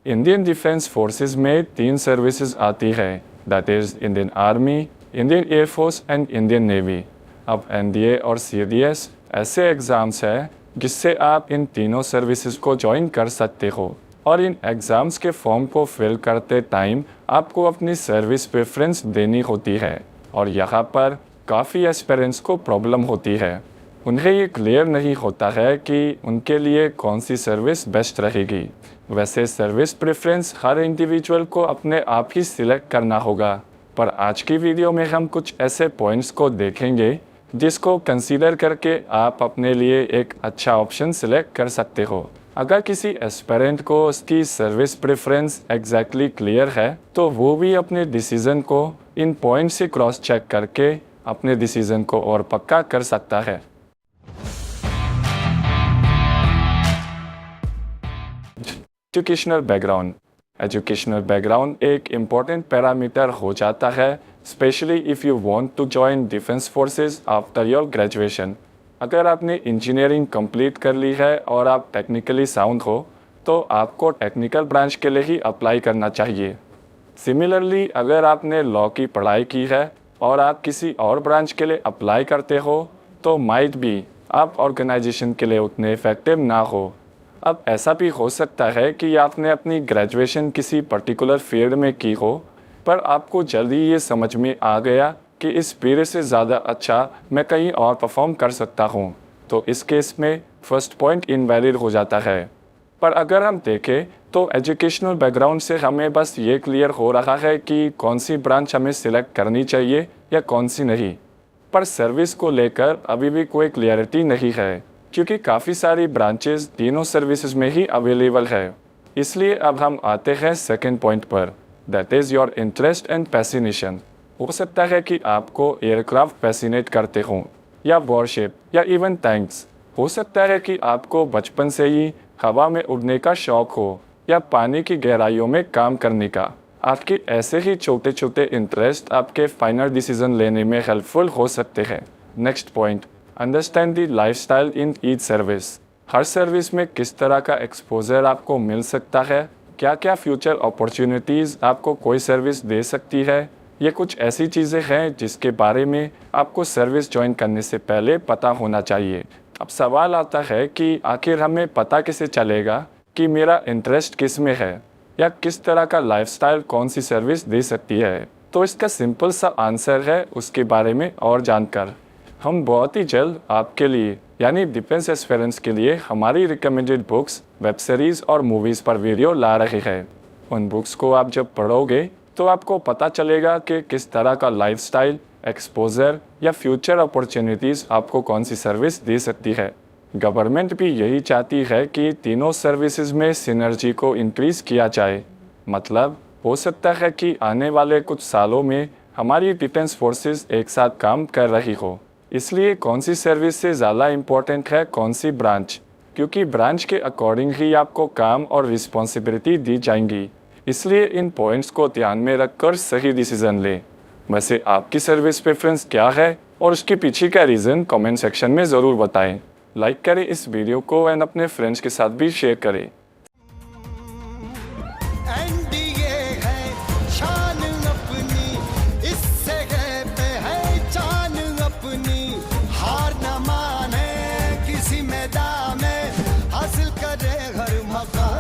Indian defence forces में 3 services आती है, that is Indian army, Indian air force and Indian navy. अब NDA और सीडीएस ऐसे एग्ज़ाम्स हैं जिससे आप इन तीनों सर्विसेज को ज्वाइन कर सकते हो, और इन एग्ज़ाम्स के फॉर्म को फिल करते टाइम आपको अपनी सर्विस प्रेफरेंस देनी होती है, और यहाँ पर काफ़ी एस्पिरेंट्स को प्रॉब्लम होती है। उन्हें ये क्लियर नहीं होता है कि उनके लिए कौन सी सर्विस बेस्ट रहेगी। वैसे सर्विस प्रेफरेंस हर इंडिविजुअल को अपने आप ही सिलेक्ट करना होगा, पर आज की वीडियो में हम कुछ ऐसे पॉइंट्स को देखेंगे जिसको कंसीडर करके आप अपने लिए एक अच्छा ऑप्शन सिलेक्ट कर सकते हो। अगर किसी एस्पिरेंट को उसकी सर्विस प्रेफरेंस एग्जैक्टली क्लियर है तो वो भी अपने डिसीज़न को इन पॉइंट से क्रॉस चेक करके अपने डिसीज़न को और पक्का कर सकता है। एजुकेशनल बैकग्राउंड एक इम्पॉर्टेंट पैरामीटर हो जाता है, specially if you want to join defence forces after your graduation. अगर आपने इंजीनियरिंग कंप्लीट कर ली है और आप टेक्निकली साउंड हो तो आपको टेक्निकल ब्रांच के लिए ही अप्लाई करना चाहिए। सिमिलरली अगर आपने लॉ की पढ़ाई की है और आप किसी और ब्रांच के लिए अप्लाई करते हो तो माइट भी आप ऑर्गेनाइजेशन के लिए उतने इफेक्टिव ना हो। अब ऐसा भी हो सकता है कि आपने अपनी ग्रेजुएशन किसी पर्टिकुलर फील्ड में की हो, पर आपको जल्दी ये समझ में आ गया कि इस पीरियड से ज़्यादा अच्छा मैं कहीं और परफॉर्म कर सकता हूँ, तो इस केस में फर्स्ट पॉइंट इनवैलिड हो जाता है। पर अगर हम देखें तो एजुकेशनल बैकग्राउंड से हमें बस ये क्लियर हो रहा है कि कौन सी ब्रांच हमें सिलेक्ट करनी चाहिए या कौन सी नहीं, पर सर्विस को लेकर अभी भी कोई क्लियरिटी नहीं है, क्योंकि काफ़ी सारी ब्रांचेस तीनों सर्विसेज में ही अवेलेबल है। इसलिए अब हम आते हैं सेकेंड पॉइंट पर, that is your interest and passion. हो सकता है कि आपको एयरक्राफ्ट पैसिनेट करते हों, या वॉरशिप, या इवन टैंक्स। हो सकता है कि आपको बचपन से ही हवा में उड़ने का शौक़ हो या पानी की गहराइयों में काम करने का। आपके ऐसे ही छोटे छोटे इंटरेस्ट आपके फाइनल डिसीजन लेने में हेल्पफुल हो सकते हैं। Next point, understand the lifestyle in each service. Her service में किस तरह का एक्सपोजर आपको मिल सकता है, क्या क्या फ्यूचर अपॉर्चुनिटीज़ आपको कोई सर्विस दे सकती है, ये कुछ ऐसी चीज़ें हैं जिसके बारे में आपको सर्विस ज्वाइन करने से पहले पता होना चाहिए। अब सवाल आता है कि आखिर हमें पता कैसे चलेगा कि मेरा इंटरेस्ट किस में है या किस तरह का लाइफस्टाइल कौन सी सर्विस दे सकती है। तो इसका सिंपल सा आंसर है उसके बारे में और जानकर हम बहुत ही जल्द आपके लिए यानी डिफेंस एस्पिरेंट्स के लिए हमारी रिकमेंडेड बुक्स, वेब सीरीज़ और मूवीज़ पर वीडियो ला रहे हैं। उन बुक्स को आप जब पढ़ोगे तो आपको पता चलेगा कि किस तरह का लाइफस्टाइल, एक्सपोजर या फ्यूचर अपॉर्चुनिटीज़ आपको कौन सी सर्विस दे सकती है। गवर्नमेंट भी यही चाहती है कि तीनों सर्विसेज में सिनर्जी को इंक्रीज़ किया जाए। मतलब हो सकता है कि आने वाले कुछ सालों में हमारी डिफेंस फोर्सेस एक साथ काम कर रही हो, इसलिए कौन सी सर्विस से ज़्यादा इम्पोर्टेंट है कौन सी ब्रांच, क्योंकि ब्रांच के अकॉर्डिंग ही आपको काम और रिस्पॉन्सिबिलिटी दी जाएंगी। इसलिए इन पॉइंट्स को ध्यान में रखकर सही डिसीजन लें। वैसे आपकी सर्विस प्रेफरेंस क्या है और उसके पीछे का रीज़न कमेंट सेक्शन में ज़रूर बताएं। लाइक करें इस वीडियो को एंड अपने फ्रेंड्स के साथ भी शेयर करें। एनडीए है शान अपनी, इससे कहते हैं जान अपनी। हार न माने किसी मैदान में, हासिल करे हर मकाम।